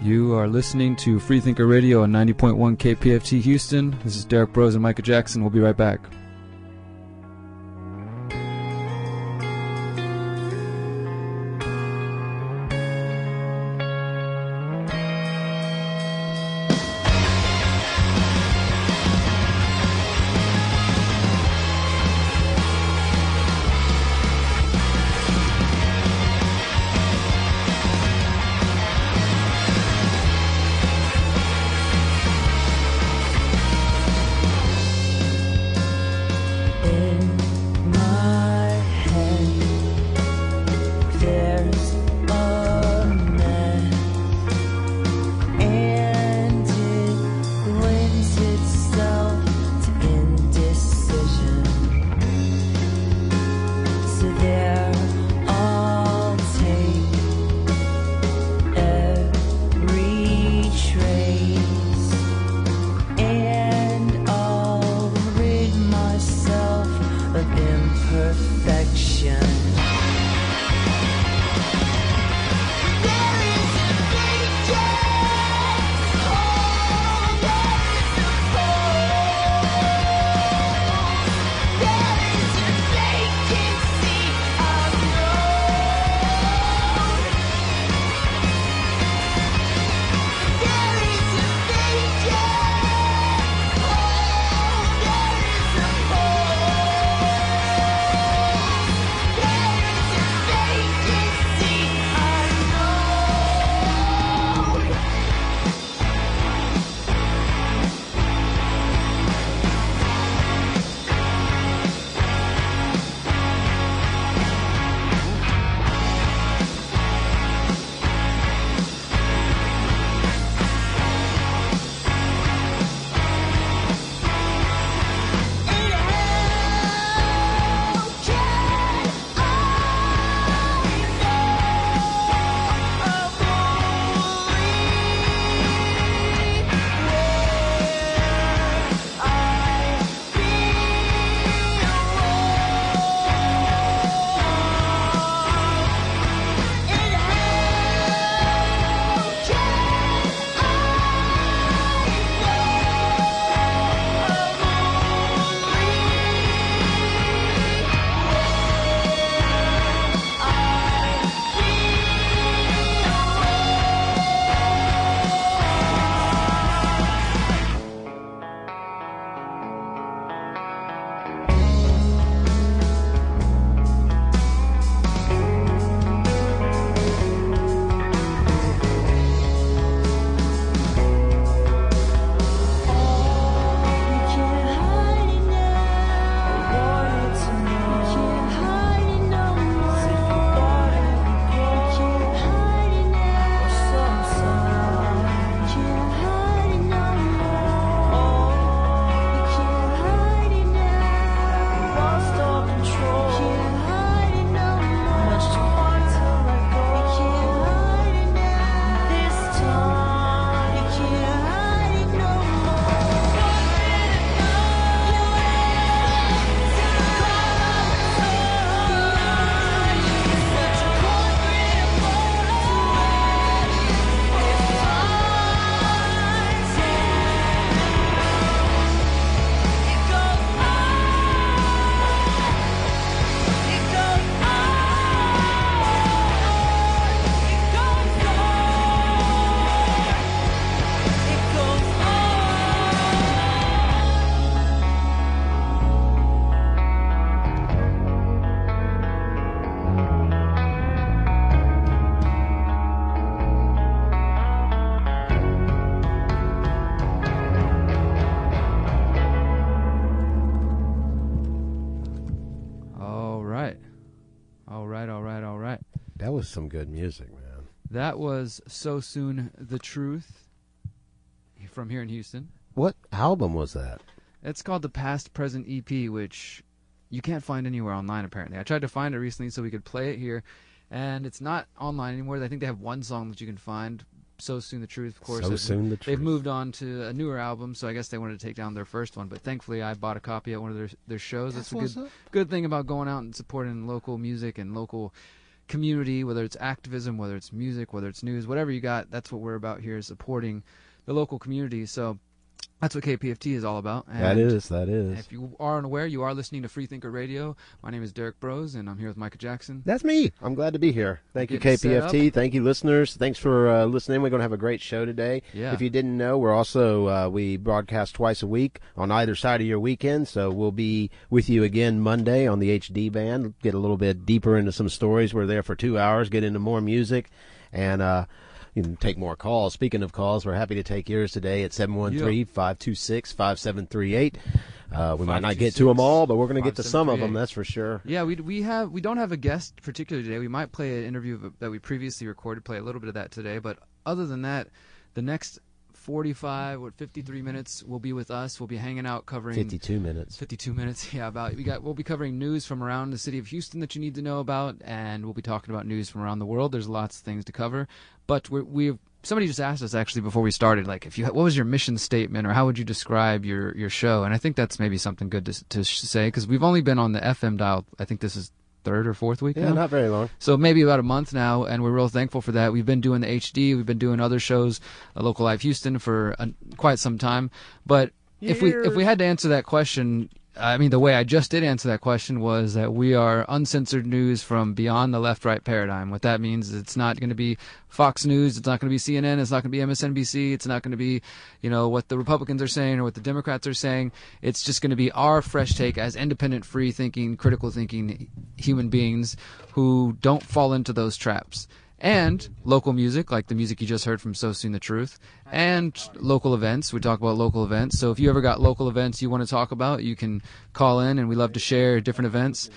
You are listening to Freethinker Radio on 90.1 KPFT Houston. This is Derrick, Broze, and Micah Jackson. We'll be right back. That was some good music, man. That was So Soon the Truth from here in Houston. What album was that? It's called the Past Present EP, which you can't find anywhere online, apparently. I tried to find it recently so we could play it here, and it's not online anymore. I think they have one song that you can find, So Soon the Truth, of course. So Soon the Truth. They've moved on to a newer album, so I guess they wanted to take down their first one. But thankfully, I bought a copy at one of their shows. That's a good thing about going out and supporting local music and local community, whether it's activism, whether it's music, whether it's news, whatever you got, that's what we're about here, is supporting the local community. So that's what KPFT is all about. And that is. if you are unaware, you are listening to Freethinker Radio. My name is Derrick Broze, and I'm here with Micah Jackson. That's me. I'm glad to be here. Thank you, Getting set KPFT. Thank you, listeners. Thanks for listening. We're going to have a great show today. Yeah. If you didn't know, we're also we broadcast twice a week on either side of your weekend. So we'll be with you again Monday on the HD band. Get a little bit deeper into some stories. We're there for 2 hours. Get into more music, and you can take more calls. Speaking of calls, we're happy to take yours today at 713-526-5738. We might not get to them all, but we're going to get to some of them, that's for sure. Yeah, we don't have a guest particularly today. We might play an interview that we previously recorded, play a little bit of that today. But other than that, the next 45 or 53 minutes will be with us. We'll be hanging out covering 52 minutes. 52 minutes. Yeah, we'll be covering news from around the city of Houston that you need to know about, and we'll be talking about news from around the world. There's lots of things to cover. But somebody just asked us actually before we started, like, what was your mission statement, or how would you describe your show? And I think that's maybe something good to say, because we've only been on the FM dial. I think this is third or fourth week now. Yeah, not very long. So maybe about a month now, and we're real thankful for that. We've been doing the HD. We've been doing other shows, Local Live Houston, for quite some time. But if we had to answer that question, I mean, the way I just did answer that question was that we are uncensored news from beyond the left-right paradigm. What that means is it's not going to be Fox News, it's not going to be CNN, it's not going to be MSNBC, it's not going to be, what the Republicans are saying or what the Democrats are saying. It's just going to be our fresh take as independent, free-thinking, critical-thinking human beings who don't fall into those traps. And local music, like the music you just heard from So Soon the Truth, and local events. We talk about local events. So if you ever got local events you want to talk about, you can call in, and we love to share different events.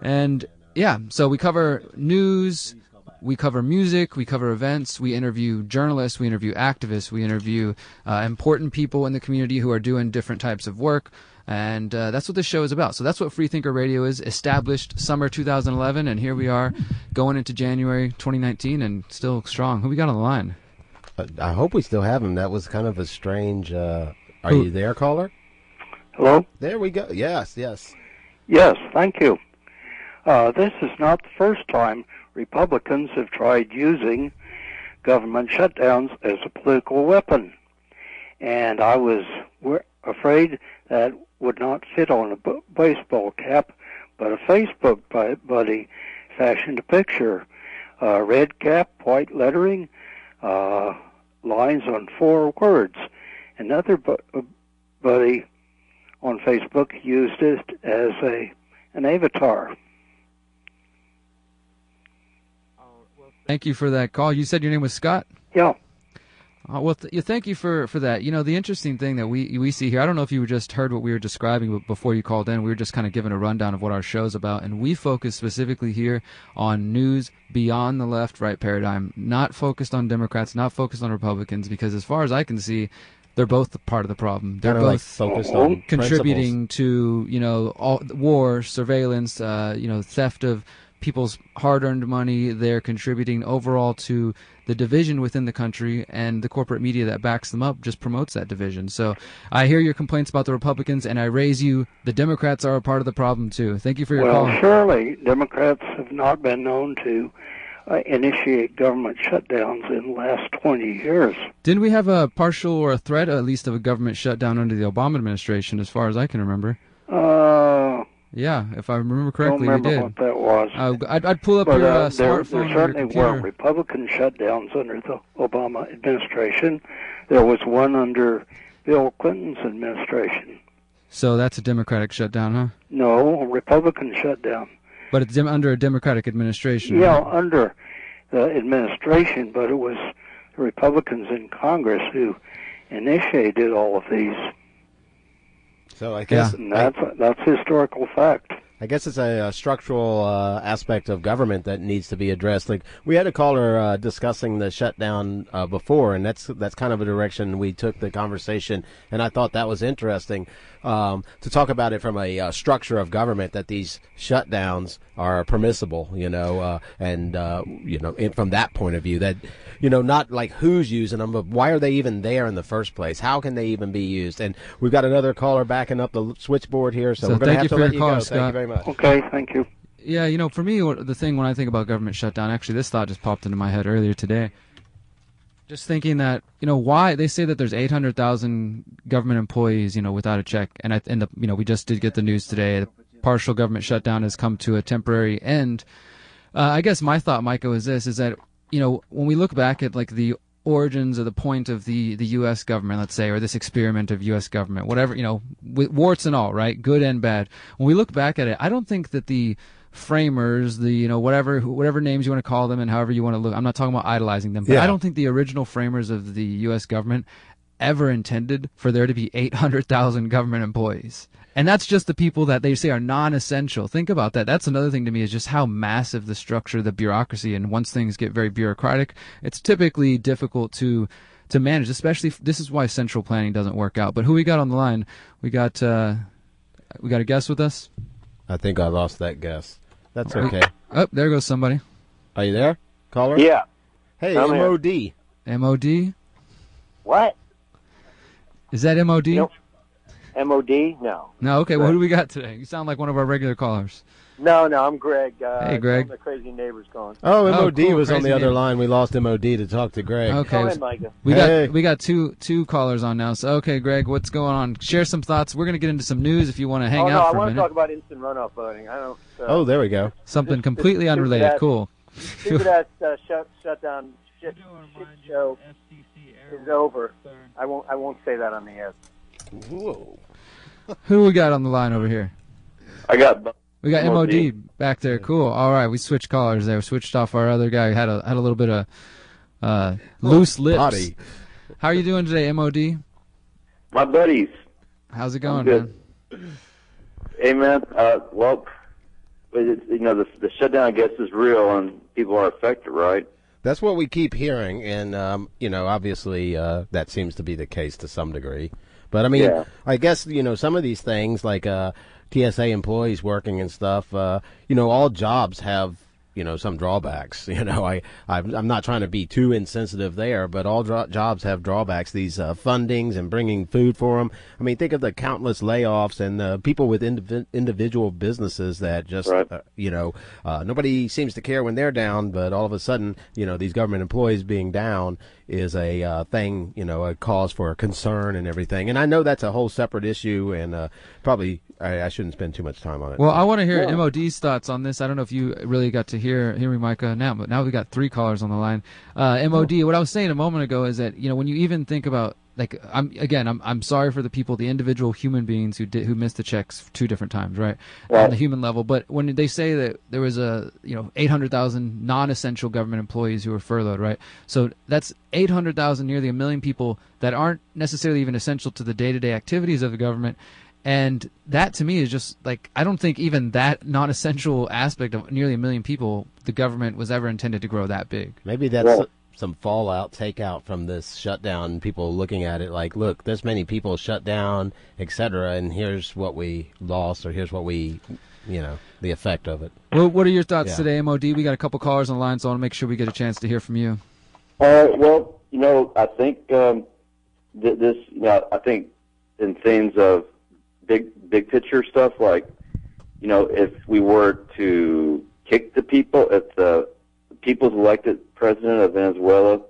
And yeah, so we cover news, we cover music, we cover events, we interview journalists, we interview activists, we interview important people in the community who are doing different types of work. And that's what this show is about. So that's what Freethinker Radio is, established summer 2011, and here we are going into January 2019 and still strong. Who we got on the line? I hope we still have him. That was kind of a strange... Are you there, caller? Hello? There we go. Yes. Yes, thank you. This is not the first time Republicans have tried using government shutdowns as a political weapon. And I was afraid that would not fit on a baseball cap, but a Facebook buddy fashioned a picture. Red cap, white lettering, lines on 4 words. Another buddy on Facebook used it as an avatar. Thank you for that call. You said your name was Scott? Yeah. Well, thank you for that. The interesting thing that we see here, I don't know if you just heard what we were describing before you called in. We were just kind of giving a rundown of what our show's about, and we focus specifically here on news beyond the left-right paradigm, not focused on Democrats, not focused on Republicans, because as far as I can see, they're both part of the problem. They're both focused on contributing to, all war, surveillance, theft of people's hard-earned money. They're contributing overall to the division within the country, and the corporate media that backs them up just promotes that division. So I hear your complaints about the Republicans, and I raise you, the Democrats are a part of the problem too. Thank you for your call. Well, surely Democrats have not been known to initiate government shutdowns in the last 20 years. Didn't we have a partial or a threat, at least, of a government shutdown under the Obama administration, as far as I can remember? Yeah, if I remember correctly, we did. I don't remember what that was. I'd pull up your smartphone. There certainly were Republican shutdowns under the Obama administration. There was one under Bill Clinton's administration. So that's a Democratic shutdown, huh? No, a Republican shutdown. But it's under a Democratic administration. Yeah, right? Under the administration, but it was the Republicans in Congress who initiated all of these. So I guess that's historical fact. I guess it's a structural aspect of government that needs to be addressed. Like, we had a caller discussing the shutdown before, and that's kind of a direction we took the conversation, and I thought that was interesting to talk about it from a structure of government, that these shutdowns are permissible, and from that point of view, that not like who's using them, but why are they even there in the first place? How can they even be used? And we've got another caller backing up the switchboard here, so we're going to have to let you go. Thank you very much. Okay, thank you. Yeah, for me, the thing when I think about government shutdown, actually, this thought just popped into my head earlier today. Just thinking that, why they say that there's 800,000 government employees, without a check, and we just did get the news today. The partial government shutdown has come to a temporary end. I guess my thought, Micah, is that when we look back at like the origins or the point of the U.S. government, let's say, or this experiment of U.S. government, whatever, with warts and all, right, good and bad. When we look back at it, I don't think that the framers, whatever names you want to call them and however you want to look, I'm not talking about idolizing them, but I don't think the original framers of the U.S. government ever intended for there to be 800,000 government employees. And that's just the people that they say are non-essential. Think about that. That's another thing to me, is just how massive the structure, the bureaucracy, and once things get very bureaucratic, it's typically difficult to manage, especially this is why central planning doesn't work out. But who we got on the line? We got a guest with us? I think I lost that guest. That's okay. Oh, there goes somebody. Are you there, caller? Yeah. Hey, I'm MOD. here. MOD? What? Is that MOD? Nope. MOD? No. No, okay. Well, who do we got today? You sound like one of our regular callers. No, I'm Greg. Hey, Greg. The crazy neighbors calling. Oh, MOD cool. was on Crazy the other neighbor. line. We lost MOD to talk to Greg. Okay. Call in, Micah. We got two callers on now. So okay, Greg, what's going on? Share some thoughts. We're gonna get into some news if you want to hang out I for a want to minute. talk about instant runoff voting. I don't. Oh, there we go. Something completely unrelated. Cool. Stupid ass shutdown shit show is over. I won't say that on the air. Whoa. Who we got on the line over here? I got. We got MOD back there. Cool. All right, we switched callers there. We switched off our other guy. Had a little bit of loose lips. Body. How are you doing today, MOD? My buddies. How's it going, good. man? Hey, man. Well, the shutdown, I guess, is real, and people are affected, right? That's what we keep hearing, and obviously that seems to be the case to some degree. But I mean, Yeah. I guess some of these things like TSA employees working and stuff. All jobs have some drawbacks. I'm not trying to be too insensitive there, but all jobs have drawbacks. These fundings and bringing food for them. I mean, think of the countless layoffs and people with individual businesses that just Right. nobody seems to care when they're down, but all of a sudden these government employees being down is a thing, a cause for concern and everything. And I know that's a whole separate issue, and probably I shouldn't spend too much time on it. Well, I want to hear MOD's thoughts on this. I don't know if you really got to hear me, Micah, now, but now we got three callers on the line. MOD, what I was saying a moment ago is that when you even think about, like, I'm sorry for the people, the individual human beings who missed the checks 2 different times, right? On the human level. But when they say that there was 800,000 non-essential government employees who were furloughed, right? So that's 800,000, nearly 1 million people that aren't necessarily even essential to the day-to-day activities of the government. And that, to me, is just, like, I don't think even that non-essential aspect of nearly 1 million people, the government was ever intended to grow that big. Maybe that's some fallout takeout from this shutdown, people looking at it like, look, there's many people shut down, etc., and here's what we lost, or here's what we, the effect of it. Well, what are your thoughts today, MOD? We got a couple callers on the line, so I want to make sure we get a chance to hear from you. Well, I think I think in things of big picture stuff, like, if we were to kick the people, if the people's elected president of Venezuela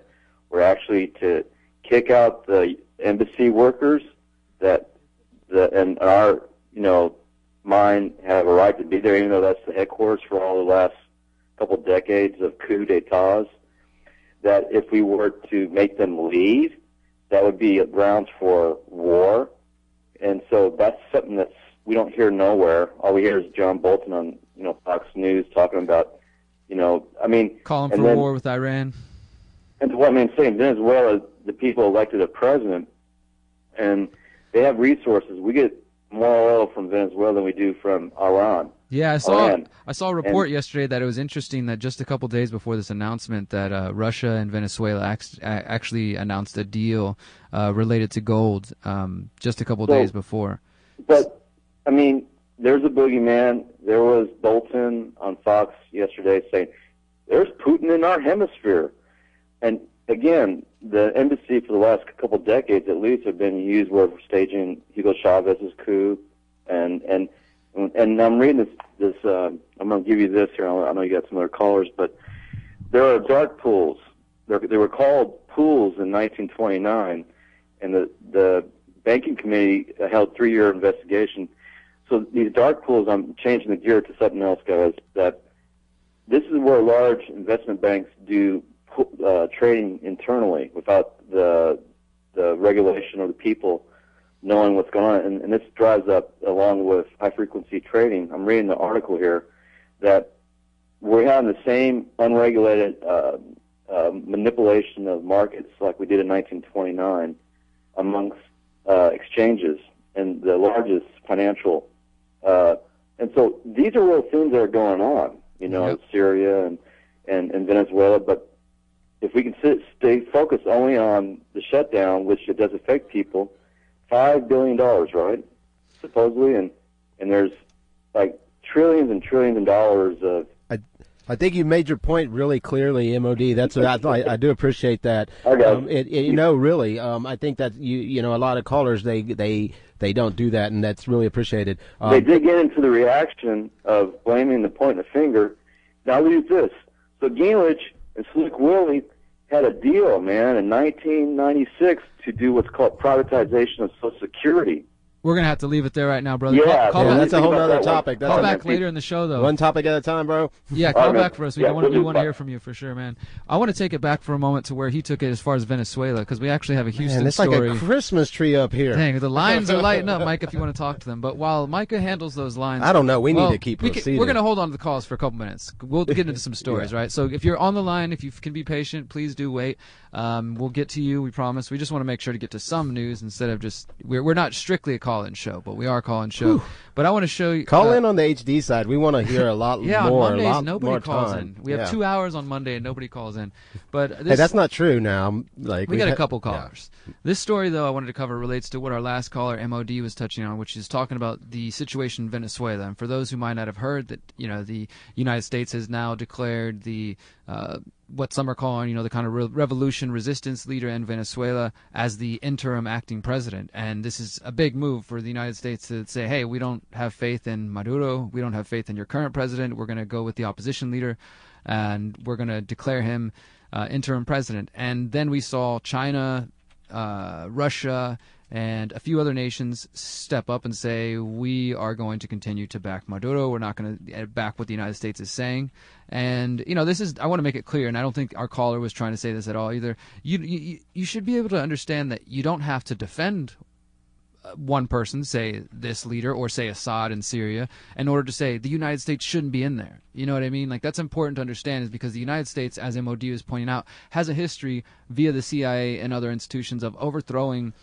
were actually to kick out the embassy workers that and our mind have a right to be there, even though that's the headquarters for all the last couple decades of coup d'etats, that if we were to make them leave, that would be grounds for war. And so that's something that we don't hear nowhere. All we hear is John Bolton on Fox News talking about calling for war with Iran. And saying Venezuela, the people elected a president, and they have resources. We get more oil from Venezuela than we do from Iran. Yeah, I saw a report yesterday that it was interesting that just a couple days before this announcement that Russia and Venezuela actually announced a deal related to gold just a couple days before. But, there's a boogeyman. There was Bolton on Fox yesterday saying, there's Putin in our hemisphere. And, again, the embassy for the last couple decades at least have been used where we're staging Hugo Chavez's coup. And and I'm reading this. I'm going to give you this here. I know you got some other callers, but there are dark pools. They were called pools in 1929, and the banking committee held 3-year investigation. So these dark pools, I'm changing the gear to something else, guys, that this is where large investment banks do trading internally without the regulation or the people knowing what's going on. And this drives up, along with high-frequency trading. I'm reading the article here that we're having the same unregulated manipulation of markets like we did in 1929 amongst exchanges and the largest financial. And so these are real things that are going on, Yep. Syria and Venezuela. But if we can stay focused only on the shutdown, which it does affect people, $5 billion, right? Supposedly, and there's like trillions and trillions of dollars of. I think you made your point really clearly, MOD. That's what I do appreciate that. Okay. Really, I think that a lot of callers they don't do that, and that's really appreciated. They did get into the reaction of blaming the pointing the finger. Now leave this. So Gingrich and Slick Willie had a deal, man, in 1996 to do what's called privatization of Social Security. We're going to have to leave it there right now, brother. Yeah, call back. That's a whole other topic. Call back later in the show, though. One topic at a time, bro. Yeah, call back for us. We Yeah, want we'll to hear from you for sure, man. I want to take it back for a moment to where he took it as far as Venezuela, because we actually have a Houston It's story. like a Christmas tree up here. Dang, the lines are lighting up, Mike, if you want to talk to them. But while Micah handles those lines, I don't know. We need to keep proceeding. We're going to hold on to the calls for a couple minutes. We'll get into some stories, right? So if you're on the line, if you can be patient, please do wait. We'll get to you, we promise. We just want to make sure to get to some news instead of just we're not strictly a call-in show, but we are a call-in show. But I want to show you. Call in on the HD side. We want to hear a lot yeah, more. on Mondays, a lot nobody more calls time. in. We have 2 hours on Monday, and nobody calls in. But Hey, that's not true now. We got a couple callers. Yeah. This story, though, I wanted to cover relates to what our last caller, MOD, was touching on, which is talking about the situation in Venezuela. And for those who might not have heard that, the United States has now declared the what some are calling, the kind of revolution resistance leader in Venezuela as the interim acting president. And this is a big move for the United States to say, hey, we don't have faith in Maduro. We don't have faith in your current president. We're going to go with the opposition leader, and we're going to declare him interim president. And then we saw China, Russia, and a few other nations step up and say, we are going to continue to back Maduro. We're not going to back what the United States is saying. And, this is, I want to make it clear, and I don't think our caller was trying to say this at all either. You should be able to understand that you don't have to defend one person, say this leader, or say Assad in Syria, in order to say the United States shouldn't be in there. You know what I mean? Like, that's important to understand, is because the United States, as MOD is pointing out, has a history via the CIA and other institutions of overthrowing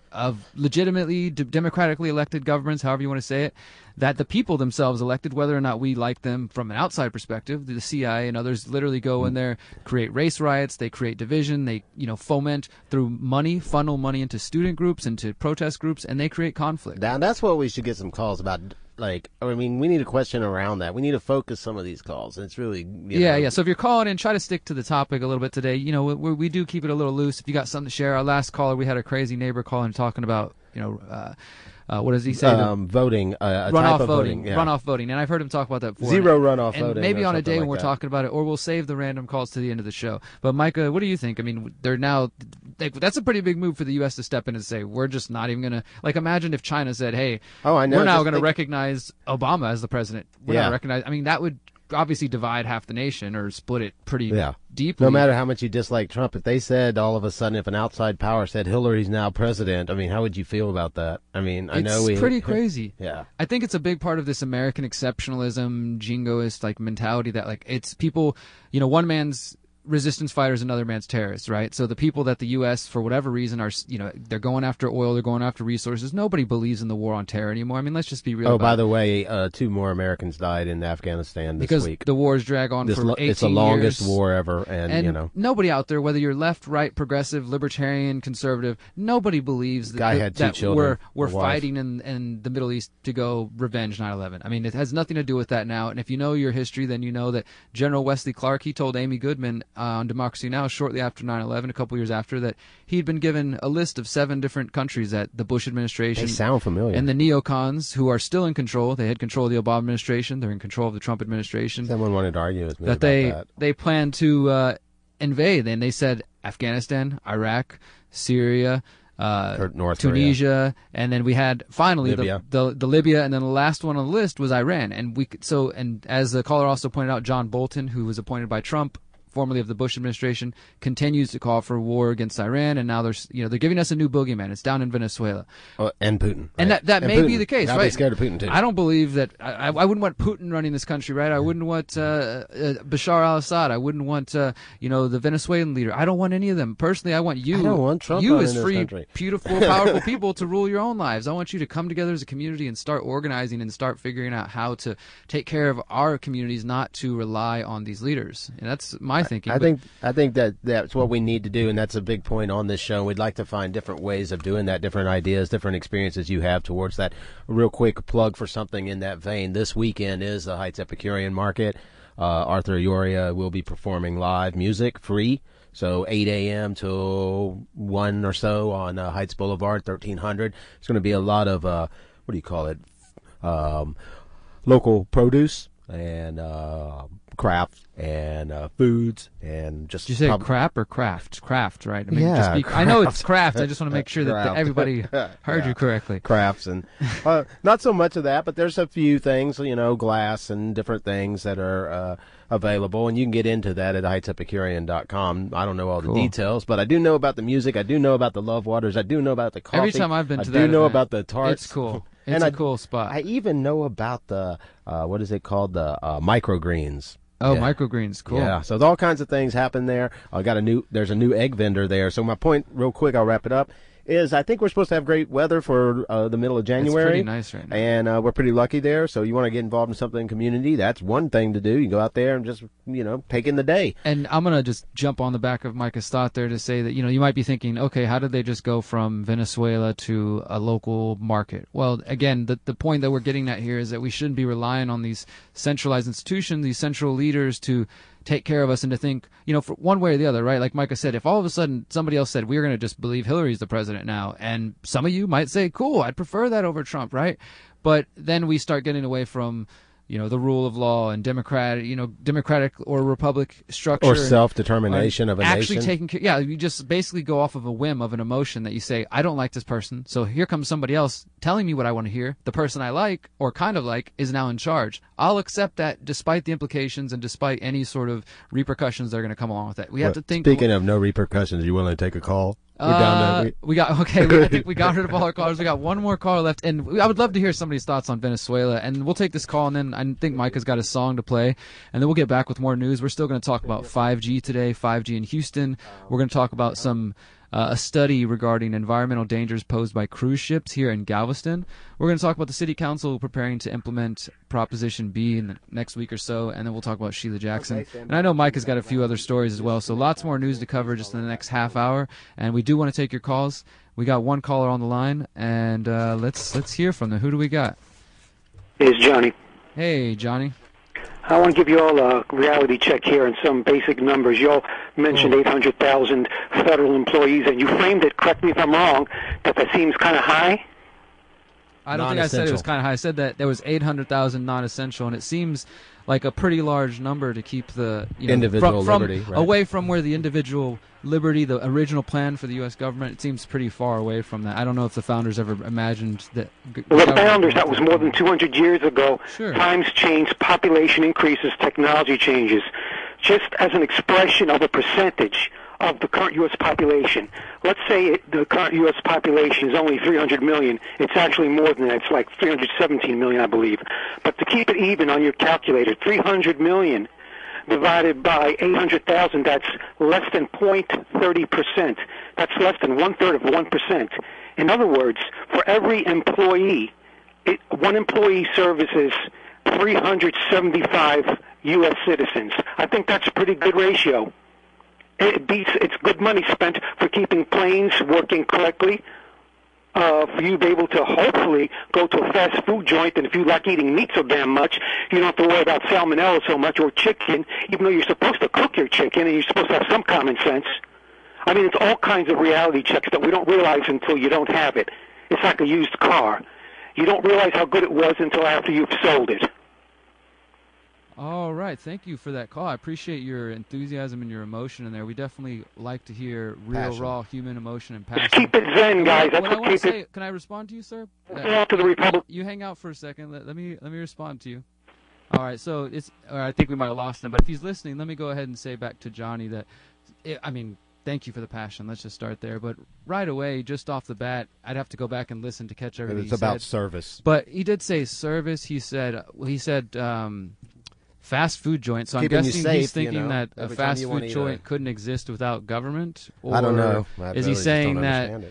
of legitimately democratically elected governments, however you want to say it, that the people themselves elected, whether or not we like them from an outside perspective. The CIA and others literally go in there, create race riots, they create division, they foment through money, funnel money into student groups, into protest groups, and they create conflict. Now, that's what we should get some calls about. We need a question around that. We need to focus some of these calls. And it's really, yeah. So if you're calling in, try to stick to the topic a little bit today. We do keep it a little loose. If you got something to share, our last caller, we had a crazy neighbor calling talking about, what does he say? Voting, runoff type of voting, yeah. runoff voting, and I've heard him talk about that before. Zero runoff and voting. Maybe on a day like when we're that. talking about it, or we'll save the random calls to the end of the show. But Micah, what do you think? I mean, they're now that's a pretty big move for the U.S. to step in and say we're just not even gonna imagine if China said, hey, I know. we're now going to recognize Obama as the president. We're Yeah. not recognize. I mean, that would obviously divide half the nation or split it pretty deeply. No matter how much you dislike Trump, if they said all of a sudden, if an outside power said Hillary's now president, I mean, how would you feel about that? I mean, I know it's pretty crazy. Yeah. I think it's a big part of this American exceptionalism, jingoist mentality that it's people, one man's resistance fighters, another man's terrorists, right? So the people that the U.S. for whatever reason are, they're going after oil, they're going after resources. Nobody believes in the war on terror anymore. I mean, let's just be real. Oh, by the way, 2 more Americans died in Afghanistan this week. Because the wars drag on for 18 years. It's the longest war ever, and nobody out there, whether you're left, right, progressive, libertarian, conservative, nobody believes that, guy had 2 children, we're fighting in the Middle East to go revenge 9/11. I mean, it has nothing to do with that now. And if you know your history, then you know that General Wesley Clark, he told Amy Goodman on Democracy Now! Shortly after 9/11, a couple years after, that he'd been given a list of 7 different countries that the Bush administration... They sound familiar. And the neocons, who are still in control. They had control of the Obama administration. They're in control of the Trump administration. Someone wanted to argue with me that about that. They plan to invade. And they said Afghanistan, Iraq, Syria... North Tunisia, Korea. And then we had finally Libya. the Libya, and then the last one on the list was Iran. And as the caller also pointed out, John Bolton, who was appointed by Trump, formerly of the Bush administration, continues to call for war against Iran, and now they're giving us a new boogeyman. It's down in Venezuela. And Putin. Right? And that may Putin. be the case, I'd right? be scared of Putin, too. I don't believe that. I wouldn't want Putin running this country, right? I wouldn't want Bashar al-Assad. I wouldn't want, the Venezuelan leader. I don't want any of them. Personally, I want you. I don't want Trump you running as this free, country. beautiful, powerful people to rule your own lives. I want you to come together as a community and start organizing and start figuring out how to take care of our communities, not to rely on these leaders. And that's my thinking. I think that's what we need to do, and that's a big point on this show. We'd like to find different ways of doing that, different ideas, different experiences you have towards that. A real quick plug for something in that vein. This weekend is the Heights Epicurean Market. Arthur Ioria will be performing live music, free. So 8 a.m. till 1 or so on Heights Boulevard, 1300. It's going to be a lot of, local produce and craft and foods and just... Did you say crap or craft? Craft, right? I mean, yeah, I know it's craft. I just want to make sure that everybody heard you correctly. Crafts and not so much of that, but there's a few things, glass and different things that are available, and you can get into that at heightsepicurean.com. I don't know all the details, but I do know about the music. I do know about the Love Waters. I do know about the coffee. Every time I've been to that I do know event, about the tarts. It's cool. It's a cool spot. I even know about the, what is it called? The microgreens. Oh, yeah. Microgreens, cool. Yeah, so all kinds of things happen there. There's a new egg vendor there. So my point, real quick, I'll wrap it up, is I think we're supposed to have great weather for the middle of January. It's pretty nice right now. And we're pretty lucky there. So you want to get involved in something in community, that's one thing to do. You go out there and just, take in the day. And I'm going to just jump on the back of Micah's thought there to say that, you might be thinking, okay, how did they just go from Venezuela to a local market? Well, again, the point that we're getting at here is that we shouldn't be relying on these centralized institutions, these central leaders to take care of us and to think, for one way or the other, right? Like Micah said, if all of a sudden somebody else said, we're going to just believe Hillary's the president now, and some of you might say, cool, I'd prefer that over Trump, right? But then we start getting away from, the rule of law and democratic or republic structure. Or self-determination of a actually nation. Taking care, yeah, you just basically go off of a whim of an emotion that you say, I don't like this person, so here comes somebody else telling me what I want to hear. The person I like, or kind of like, is now in charge. I'll accept that despite the implications and despite any sort of repercussions that are going to come along with that. We have to think. Speaking of no repercussions, you willing to take a call? I think we got rid of all our callers. We got one more caller left, and I would love to hear somebody's thoughts on Venezuela. And we'll take this call, and then I think Micah's got a song to play, and then we'll get back with more news. We're still going to talk about 5G today, 5G in Houston. We're going to talk about a study regarding environmental dangers posed by cruise ships here in Galveston. We're going to talk about the City Council preparing to implement Proposition B in the next week or so, and then we'll talk about Sheila Jackson. And I know Mike has got a few other stories as well, so lots more news to cover just in the next half hour. And we do want to take your calls. We got one caller on the line, and let's hear from them. Who do we got? It's Johnny. Hey, Johnny. I want to give you all a reality check here and some basic numbers. You all mentioned 800,000 federal employees, and you framed it, correct me if I'm wrong, that seems kind of high? I don't think I said it was kind of high. I said that there was 800,000 non-essential, and it seems like a pretty large number to keep the individual liberty right. away from where the individual liberty, the original plan for the U.S. government, it seems pretty far away from that. I don't know if the founders ever imagined that. Well, the founders, that was more than 200 years ago. Sure. Times change, population increases, technology changes. Just as an expression of a percentage of the current U.S. population. Let's say the current U.S. population is only 300 million. It's actually more than that. It's like 317 million, I believe. But to keep it even on your calculator, 300 million divided by 800,000, that's less than 0.30%. That's less than one-third of 1%. In other words, for every employee, one employee services 375 U.S. citizens. I think that's a pretty good ratio. It's good money spent for keeping planes working correctly, for you to be able to hopefully go to a fast food joint, and if you like eating meat so damn much, you don't have to worry about salmonella so much, or chicken, even though you're supposed to cook your chicken and you're supposed to have some common sense. I mean, it's all kinds of reality checks that we don't realize until you don't have it. It's like a used car. You don't realize how good it was until after you've sold it. All right. Thank you for that call. I appreciate your enthusiasm and your emotion in there. We definitely like to hear real, raw human emotion and passion. Just keep it zen, guys. That's what keeps it. Can I respond to you, sir? To the Republic. You hang out for a second. Let me respond to you. All right. So I think we might have lost him, but if he's listening, let me go ahead and say back to Johnny that, thank you for the passion. Let's just start there. But right away, just off the bat, I'd have to go back and listen to catch everything he said. It's about service. But he did say service. He said fast food joint. So I'm guessing he's thinking that a fast food joint couldn't exist without government. Or I don't know. Is he saying that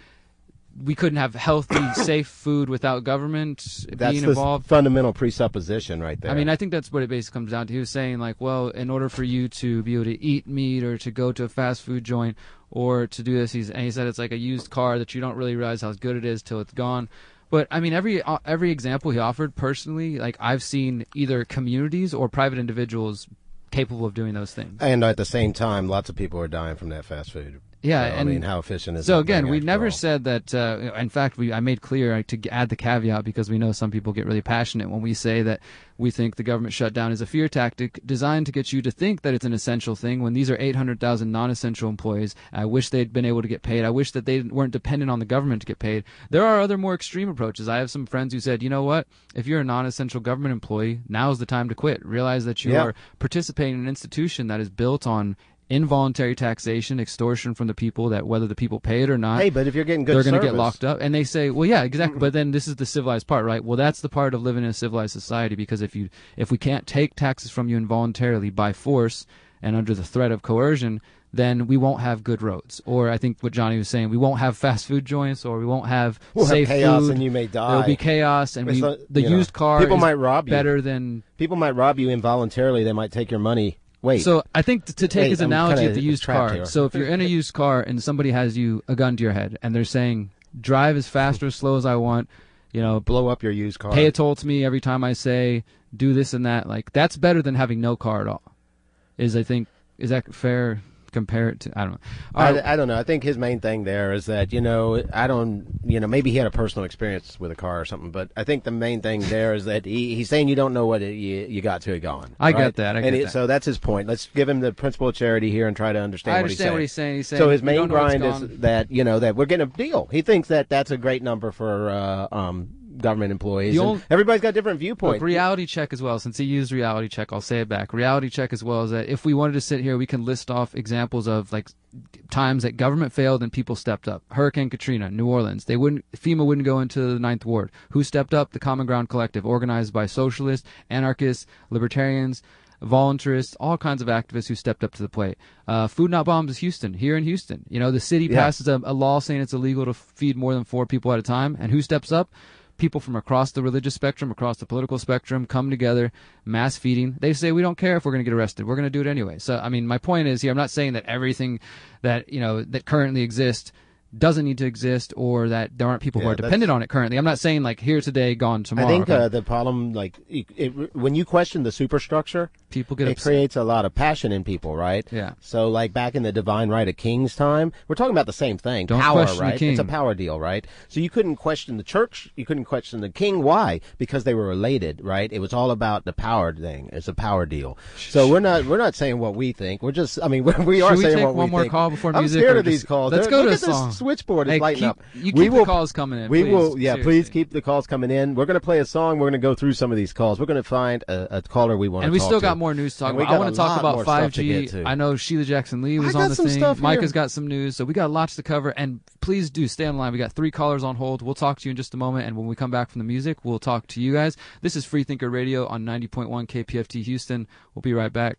we couldn't have healthy, safe food without government being involved? That's the fundamental presupposition right there. I mean, I think that's what it basically comes down to. He was saying, like, well, in order for you to be able to eat meat or to go to a fast food joint or to do this, he said it's like a used car that you don't really realize how good it is till it's gone. But, I mean, every example he offered, personally, like, I've seen either communities or private individuals capable of doing those things. And at the same time, lots of people are dying from that fast food. Yeah, so, I mean, how efficient is so that? So again, we never all? said that. In fact, I made clear to add the caveat because we know some people get really passionate when we say that we think the government shutdown is a fear tactic designed to get you to think that it's an essential thing. When these are 800,000 non-essential employees, I wish they'd been able to get paid. I wish that they weren't dependent on the government to get paid. There are other more extreme approaches. I have some friends who said, you know what? If you're a non-essential government employee, now's the time to quit. Realize that you are participating in an institution that is built on involuntary taxation, extortion from the people, that whether the people pay it or not, hey, but if you're getting good they're going to service. get locked up. And they say, well, yeah, exactly. But then this is the civilized part, right? Well, that's the part of living in a civilized society, because if we can't take taxes from you involuntarily by force and under the threat of coercion, then we won't have good roads. Or I think what Johnny was saying, we won't have fast food joints, or we won't have safe have chaos food. And you may die. There'll be chaos, and the used car people is might rob you. better than... People might rob you involuntarily. They might take your money. Wait. So I think to take his analogy of the used car. Here. So if you're in a used car and somebody has a gun to your head and they're saying, drive as fast or as slow as I want, blow up your used car. Pay a toll to me every time I say do this and that. Like, that's better than having no car at all. Is that fair? Compare it to, I don't know. I don't know. I think his main thing there is that, maybe he had a personal experience with a car or something, but I think the main thing there is that he's saying you don't know what you got to it gone. I get that. So that's his point. Let's give him the principle of charity here and try to understand what he's saying. I understand what he's saying. He's saying so his main grind is that, that we're getting a deal. He thinks that that's a great number for government employees. Everybody's got different viewpoints. Look, reality check as well. Since he used reality check, I'll say it back. Reality check as well is that if we wanted to sit here, we can list off examples of like times that government failed and people stepped up. Hurricane Katrina, New Orleans. FEMA wouldn't go into the Ninth Ward. Who stepped up? The Common Ground Collective, organized by socialists, anarchists, libertarians, voluntarists, all kinds of activists who stepped up to the plate. Food Not Bombs is Houston, here in Houston. The city passes a law saying it's illegal to feed more than 4 people at a time. And who steps up? People from across the religious spectrum, across the political spectrum, come together, mass feeding. They say, we don't care if we're going to get arrested. We're going to do it anyway. So, I mean, my point is here, I'm not saying that everything that, that currently exists doesn't need to exist, or that there aren't people who are dependent on it currently. I'm not saying like here today, gone tomorrow. I think the problem, like when you question the superstructure, people get upset. Creates a lot of passion in people, right? Yeah. So like back in the divine right of kings time, we're talking about the same thing. Don't power, question right? the king. It's a power deal, right? So you couldn't question the church, you couldn't question the king. Why? Because they were related, right? It was all about the power thing. It's a power deal. So we're not saying what we think. We're just, I mean, we are saying what we think. Should we take one more call before music? I'm scared of these calls. Let's go to this song. Switchboard is lighting up. You keep the calls coming in. Please keep the calls coming in. We're going to play a song. We're going to go through some of these calls. We're going to find a caller we want to talk to. And we still got more news to talk about. I want to talk about 5G. I know Sheila Jackson-Lee was on the thing. Micah's got some news. So we got lots to cover. And please do stay on the line. We got 3 callers on hold. We'll talk to you in just a moment. And when we come back from the music, we'll talk to you guys. This is Freethinker Radio on 90.1 KPFT Houston. We'll be right back.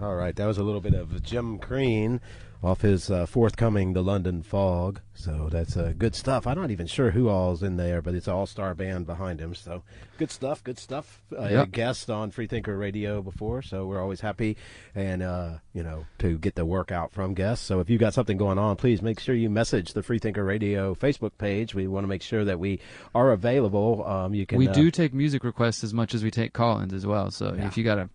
All right, that was a little bit of Jim Crean off his forthcoming The London Fog. So that's good stuff. I'm not even sure who all's in there, but it's an all-star band behind him. So good stuff, good stuff. Yep. Guest on Freethinker Radio before, so we're always happy and, to get the work out from guests. So if you got something going on, please make sure you message the Freethinker Radio Facebook page. We want to make sure that we are available. We do take music requests as much as we take call-ins as well. So if you got a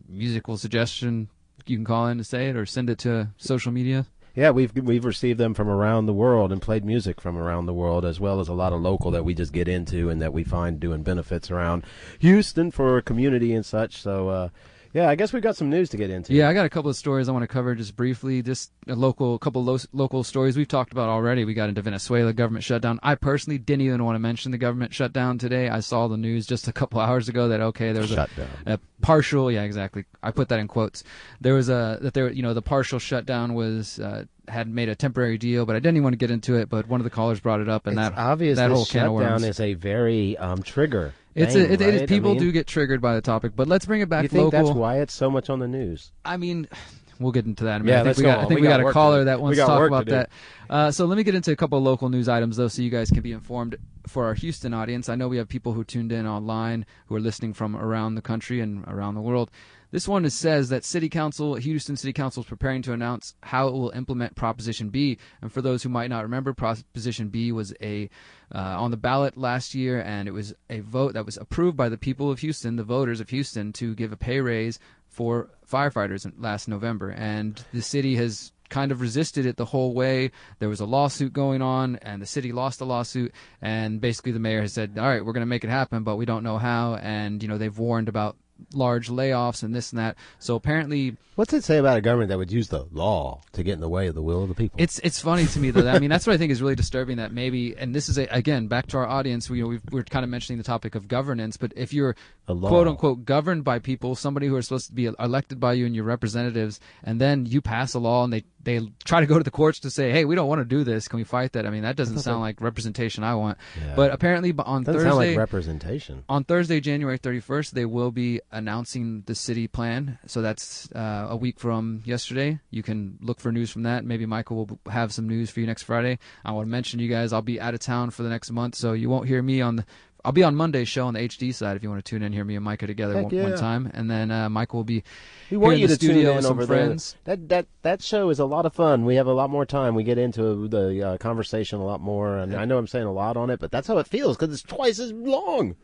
musical suggestion, you can call in to say it or send it to social media. Yeah, we've received them from around the world and played music from around the world, as well as a lot of local that we just get into and that we find doing benefits around Houston for community and such. So, I guess we've got some news to get into. Yeah, I got a couple of stories I want to cover just briefly. Just a couple local stories we've talked about already. We got into Venezuela, government shutdown. I personally didn't even want to mention the government shutdown today. I saw the news just a couple hours ago that, there was a partial, exactly. I put that in quotes. There was the partial shutdown was, had made a temporary deal, but I didn't even want to get into it, but one of the callers brought it up, and it's obvious that whole shutdown is a very trigger. People do get triggered by the topic, but let's bring it back you think local. That's why it's so much on the news? I mean, we'll get into that in a minute. Yeah, I think we got a caller that wants to talk about that. So let me get into a couple of local news items, though, so you guys can be informed for our Houston audience. I know we have people who tuned in online who are listening from around the country and around the world. This one says that Houston City Council is preparing to announce how it will implement Proposition B. And for those who might not remember, Proposition B was on the ballot last year, and it was a vote that was approved by the people of Houston, the voters of Houston, to give a pay raise for firefighters last November. And the city has kind of resisted it the whole way. There was a lawsuit going on, and the city lost the lawsuit, and basically the mayor has said, all right, we're going to make it happen, but we don't know how. And, they've warned about large layoffs and this and that. So apparently, what's it say about a government that would use the law to get in the way of the will of the people? It's funny to me, though. I mean, that's what I think is really disturbing, that maybe, and this is again back to our audience. We're kind of mentioning the topic of governance, but if you're quote unquote governed by people, somebody who are supposed to be elected by you and your representatives, and then you pass a law and they try to go to the courts to say, hey, we don't want to do this. Can we fight that? I mean, that doesn't sound like representation I want. Yeah. But apparently on Thursday, sound like representation. On Thursday, January 31st, they will be announcing the city plan. So that's a week from yesterday. You can look for news from that. Maybe Michael will have some news for you next Friday. I want to mention you guys, I'll be out of town for the next month, so you won't hear me I'll be on Monday's show on the HD side if you want to tune in, hear me and Micah together one time. And then Michael will be here in the studio with some friends. That show is a lot of fun. We have a lot more time. We get into the conversation a lot more. And I know I'm saying a lot on it, but that's how it feels because it's twice as long.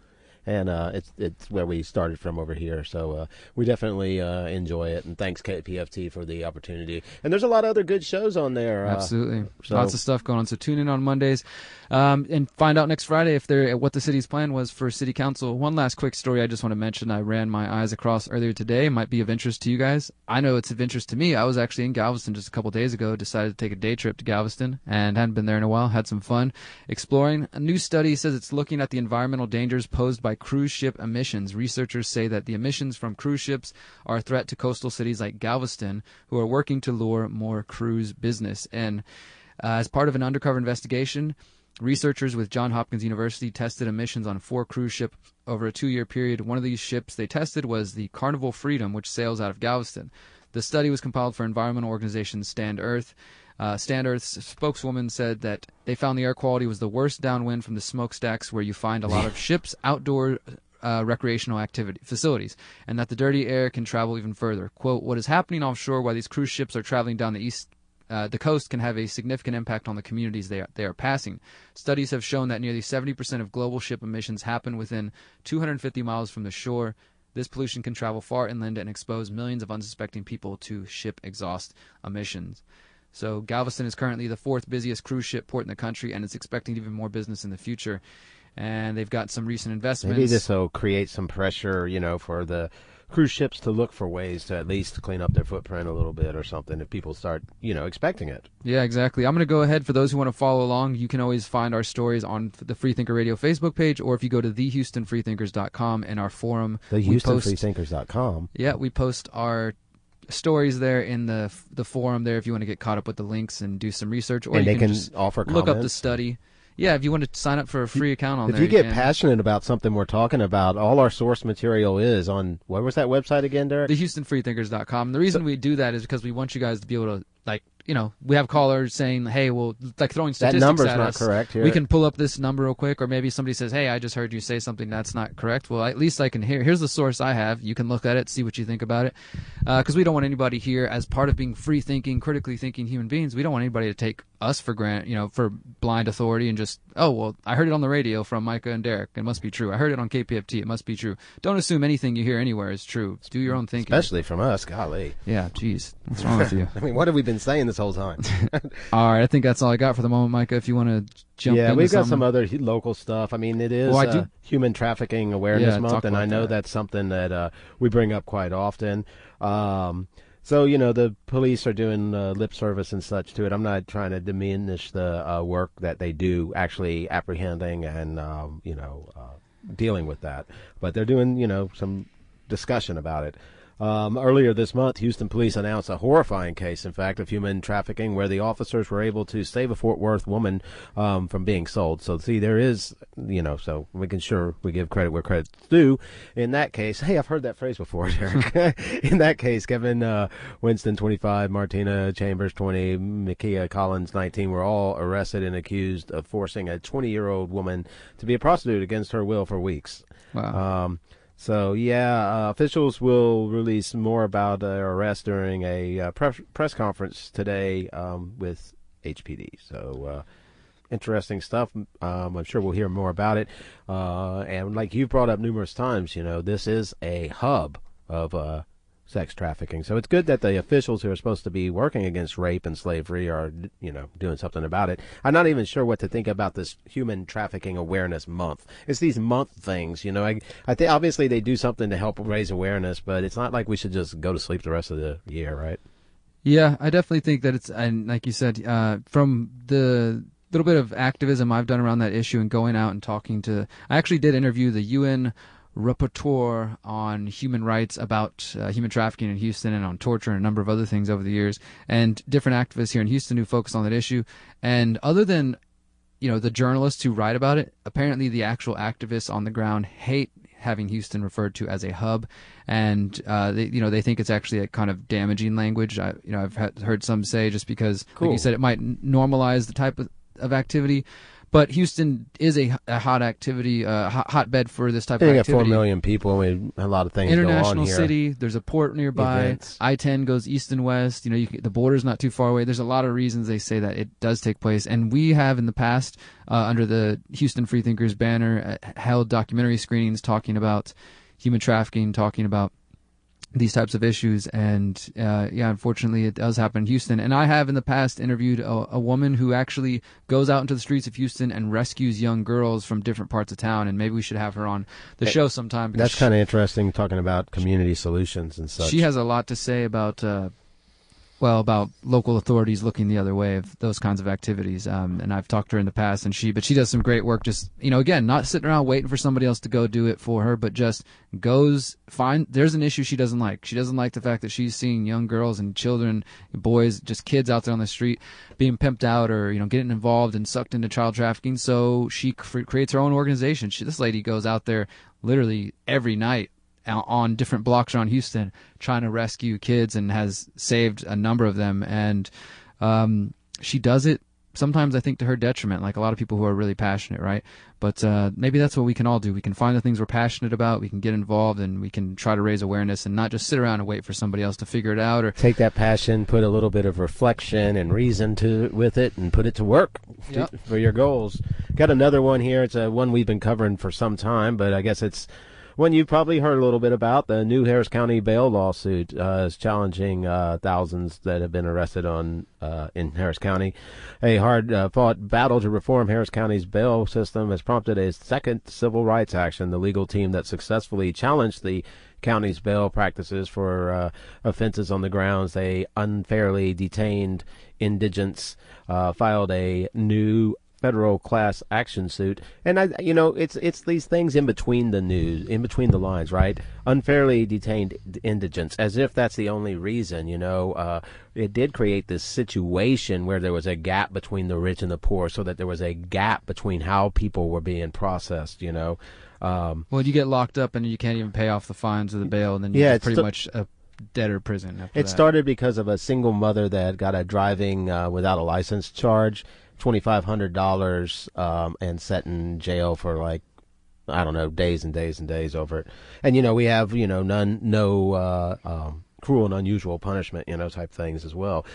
And it's where we started from over here. So we definitely enjoy it. And thanks, KPFT, for the opportunity. And there's a lot of other good shows on there. Absolutely. Lots of stuff going on. So tune in on Mondays and find out next Friday what the city's plan was for city council. One last quick story I just want to mention. I ran my eyes across earlier today. It might be of interest to you guys. I know it's of interest to me. I was actually in Galveston just a couple days ago. Decided to take a day trip to Galveston and hadn't been there in a while. Had some fun exploring. A new study says it's looking at the environmental dangers posed by cruise ship emissions. Researchers say that the emissions from cruise ships are a threat to coastal cities like Galveston, who are working to lure more cruise business. And as part of an undercover investigation, researchers with Johns Hopkins University tested emissions on 4 cruise ships over a 2-year period. One of these ships they tested was the Carnival Freedom, which sails out of Galveston. The study was compiled for environmental organization Stand Earth. Stand Earth's spokeswoman said that they found the air quality was the worst downwind from the smokestacks where you find a lot of ships' outdoor recreational activity facilities, and that the dirty air can travel even further. Quote, what is happening offshore while these cruise ships are traveling down the coast can have a significant impact on the communities they are passing. Studies have shown that nearly 70% of global ship emissions happen within 250 miles from the shore. This pollution can travel far inland and expose millions of unsuspecting people to ship exhaust emissions. So Galveston is currently the 4th busiest cruise ship port in the country, and it's expecting even more business in the future. And they've got some recent investments. Maybe this will create some pressure, for the cruise ships to look for ways to at least clean up their footprint a little bit or something if people start, expecting it. Yeah, exactly. I'm going to go ahead. For those who want to follow along, you can always find our stories on the Freethinker Radio Facebook page, or if you go to thehoustonfreethinkers.com and our forum. thehoustonfreethinkers.com. Yeah, we post our stories there in the forum there if you want to get caught up with the links and do some research, or and you they can just offer look comments. up the study. Yeah, if you want to sign up for a free account on If there, you get can. passionate about something we're talking about, all our source material is on, what was that website again, Derrick? The HoustonFreethinkers.com. The reason we do that is because we want you guys to be able to, like, we have callers saying, hey, well, like throwing statistics that number's at not us. correct here. We can pull up this number real quick, or maybe somebody says, hey, I just heard you say something that's not correct. Well, at least I can hear. Here's the source I have. You can look at it, see what you think about it. Because we don't want anybody here, as part of being free-thinking, critically thinking human beings, we don't want anybody to take us for granted, for blind authority and just, oh, well, I heard it on the radio from Micah and Derrick. It must be true. I heard it on KPFT. It must be true. Don't assume anything you hear anywhere is true. Do your own thinking. Especially from us, golly. Yeah, jeez. What's wrong with you? I mean, what have we been saying this whole time? All right, I think that's all I got for the moment, Micah. If you want to jump into we've got something. some other local stuff. I mean, it is Human Trafficking Awareness Month, and I know that's something that we bring up quite often. So, the police are doing lip service and such to it. I'm not trying to diminish the work that they do actually apprehending and, dealing with that. But they're doing, some discussion about it. Earlier this month, Houston police announced a horrifying case, in fact, of human trafficking where the officers were able to save a Fort Worth woman from being sold. So, see, there is, so we give credit where credit's due. In that case, hey, I've heard that phrase before, Derrick. In that case, Kevin Winston, 25, Martina Chambers, 20, Micah Collins, 19, were all arrested and accused of forcing a 20-year-old woman to be a prostitute against her will for weeks. Wow. So, officials will release more about their arrest during a press conference today with HPD. So, interesting stuff. I'm sure we'll hear more about it. And like you've brought up numerous times, this is a hub of sex trafficking. So it's good that the officials who are supposed to be working against rape and slavery are, doing something about it. I'm not even sure what to think about this Human Trafficking Awareness Month. It's these month things, I think obviously they do something to help raise awareness, but it's not like we should just go to sleep the rest of the year, right? Yeah, I definitely think that it's, and like you said, from the little bit of activism I've done around that issue and going out and talking to, I actually did interview the UN rapporteur on human rights about human trafficking in Houston and on torture and a number of other things over the years, and different activists here in Houston who focus on that issue. And other than, the journalists who write about it, apparently the actual activists on the ground hate having Houston referred to as a hub, and they think it's actually a kind of damaging language. I've heard some say just because, like you said, it might normalize the type of activity. But Houston is a hot activity, hotbed for this type of activity. You got 4 million people. A lot of things go on here. International city. There's a port nearby. Events. I-10 goes east and west. The border's not too far away. There's a lot of reasons they say that it does take place. And we have in the past, under the Houston Freethinkers banner, held documentary screenings talking about human trafficking, talking about these types of issues, and unfortunately it does happen in Houston. And I have in the past interviewed a woman who actually goes out into the streets of Houston and rescues young girls from different parts of town, and maybe we should have her on the show sometime. That's kind of interesting, talking about community solutions and such. She has a lot to say about about local authorities looking the other way of those kinds of activities. And I've talked to her in the past, and she does some great work. Just, again, not sitting around waiting for somebody else to go do it for her, but just there's an issue she doesn't like. She doesn't like the fact that she's seeing young girls and children, boys, just kids out there on the street being pimped out or, getting involved and sucked into child trafficking. So she creates her own organization. This lady goes out there literally every night on different blocks around Houston trying to rescue kids and has saved a number of them. And she does it sometimes, I think, to her detriment, like a lot of people who are really passionate, right? But maybe that's what we can all do. We can find the things we're passionate about, we can get involved, and we can try to raise awareness and not just sit around and wait for somebody else to figure it out. Or take that passion, put a little bit of reflection and reason with it, and put it to work for your goals. Got another one here. It's one we've been covering for some time, but I guess it's one you've probably heard a little bit about. The new Harris County bail lawsuit is challenging thousands that have been arrested in Harris County. A hard-fought battle to reform Harris County's bail system has prompted a second civil rights action. The legal team that successfully challenged the county's bail practices for offenses on the grounds they unfairly detained indigents filed a new federal class action suit. And it's these things in between the news, in between the lines, right? Unfairly detained indigents, as if that's the only reason. It did create this situation where there was a gap between the rich and the poor, so that there was a gap between how people were being processed. Well, you get locked up and you can't even pay off the fines or the bail, and then you're pretty much a debtor prison after that. It started because of a single mother that got a driving without a license charge, $2,500, and set in jail for days and days and days over it. And we have cruel and unusual punishment, type things as well.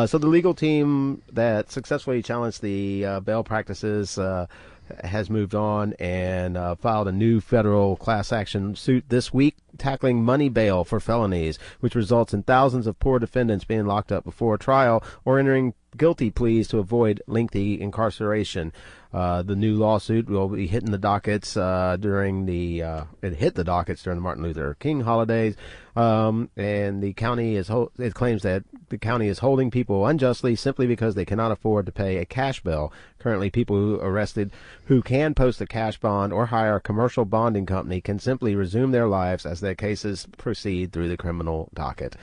So the legal team that successfully challenged the bail practices has moved on and filed a new federal class action suit this week, tackling money bail for felonies, which results in thousands of poor defendants being locked up before trial or entering guilty pleas to avoid lengthy incarceration. The new lawsuit will be hitting the dockets during the Martin Luther King holidays, and the county it claims that the county is holding people unjustly simply because they cannot afford to pay a cash bail. Currently, people arrested who can post a cash bond or hire a commercial bonding company can simply resume their lives as their cases proceed through the criminal docket.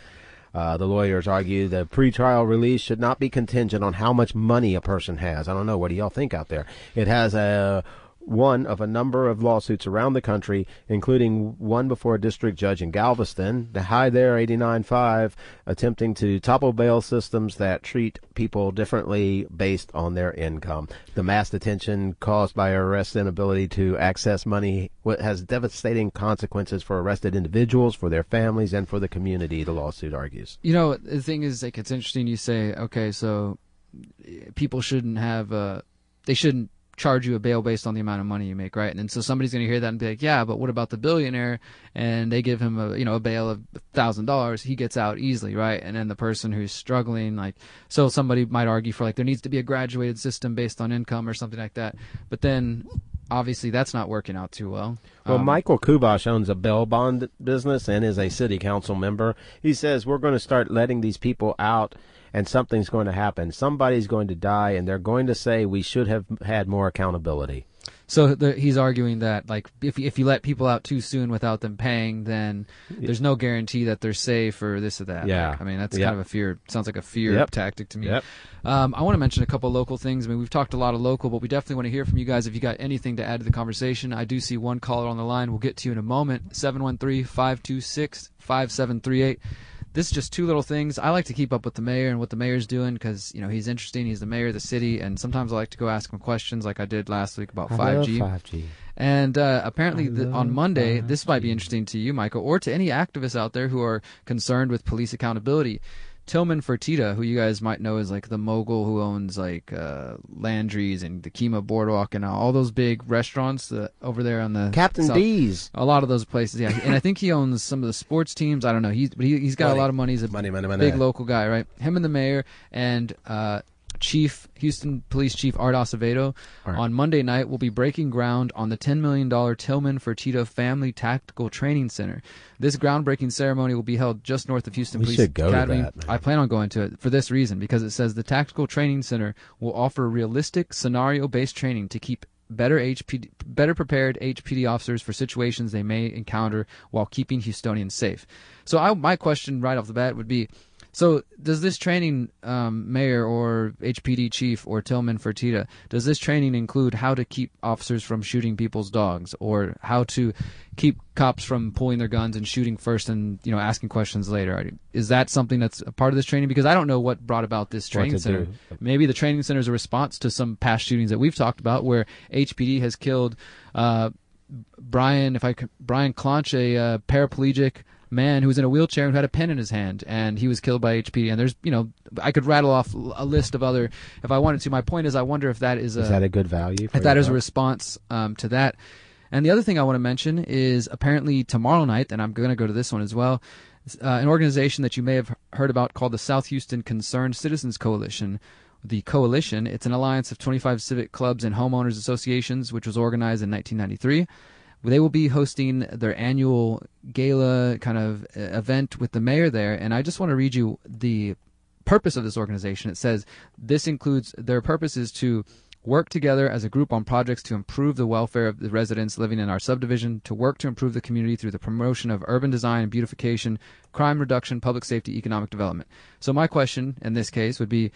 The lawyers argue that pretrial release should not be contingent on how much money a person has. I don't know. What do y'all think out there? It has one of a number of lawsuits around the country, including one before a district judge in Galveston, the Hi There 89.5, attempting to topple bail systems that treat people differently based on their income. The mass detention caused by arrest inability to access money has devastating consequences for arrested individuals, for their families, and for the community, the lawsuit argues. The thing is, it's interesting you say, okay, so people shouldn't have, they shouldn't charge you a bail based on the amount of money you make, right? And so somebody's going to hear that and be like, yeah, but what about the billionaire? And they give him a bail of $1,000, he gets out easily, right? And then the person who's struggling, so somebody might argue for there needs to be a graduated system based on income or something like that. But then obviously that's not working out too well. Well, Michael Kubash owns a bail bond business and is a city council member. He says we're going to start letting these people out, and something's going to happen. Somebody's going to die, and they're going to say we should have had more accountability. So he's arguing that if you let people out too soon without them paying, then there's no guarantee that they're safe or this or that. Yeah. That's kind of a fear. Sounds like a fear tactic to me. Yep. I want to mention a couple local things. We've talked a lot of local, but we definitely want to hear from you guys if you got anything to add to the conversation. I do see one caller on the line. We'll get to you in a moment. 713-526-5738. This is just two little things. I like to keep up with the mayor and what the mayor's doing because, he's interesting. He's the mayor of the city, and sometimes I like to go ask him questions like I did last week about 5G. I love 5G. And apparently on Monday, 5G. This might be interesting to you, Micah, or to any activists out there who are concerned with police accountability. Tillman Fertitta, who you guys might know as the mogul who owns Landry's and the Kima Boardwalk and all those big restaurants over there on the Captain south, D's. A lot of those places, yeah. And I think he owns some of the sports teams. I don't know. He's got a lot of money. He's a big local guy, right? Him and the mayor and Houston Police Chief Art Acevedo on Monday night will be breaking ground on the $10 million Tillman Fertitta Family Tactical Training Center. This groundbreaking ceremony will be held just north of Houston Police Academy. I plan on going to it for this reason, because it says the Tactical Training Center will offer realistic scenario-based training to keep better prepared HPD officers for situations they may encounter while keeping Houstonians safe. So my question right off the bat would be, so does this training, Mayor or HPD Chief or Tillman Fertitta, does this training include how to keep officers from shooting people's dogs, or how to keep cops from pulling their guns and shooting first and asking questions later? Is that something that's a part of this training? Because I don't know what brought about this training center. Maybe the training center is a response to some past shootings that we've talked about, where HPD has killed Brian Clonch, a paraplegic man who was in a wheelchair and who had a pen in his hand, and he was killed by HPD. And there's, I could rattle off a list of other, if I wanted to. My point is, I wonder if that is that a good value? If that is a response to that. And the other thing I want to mention is apparently tomorrow night, and I'm going to go to this one as well, an organization that you may have heard about called the South Houston Concerned Citizens Coalition. The coalition, it's an alliance of 25 civic clubs and homeowners associations, which was organized in 1993. They will be hosting their annual gala kind of event with the mayor there, and I just want to read you the purpose of this organization. It says this includes, their purpose is to work together as a group on projects to improve the welfare of the residents living in our subdivision, to work to improve the community through the promotion of urban design and beautification, crime reduction, public safety, economic development. So my question in this case would be,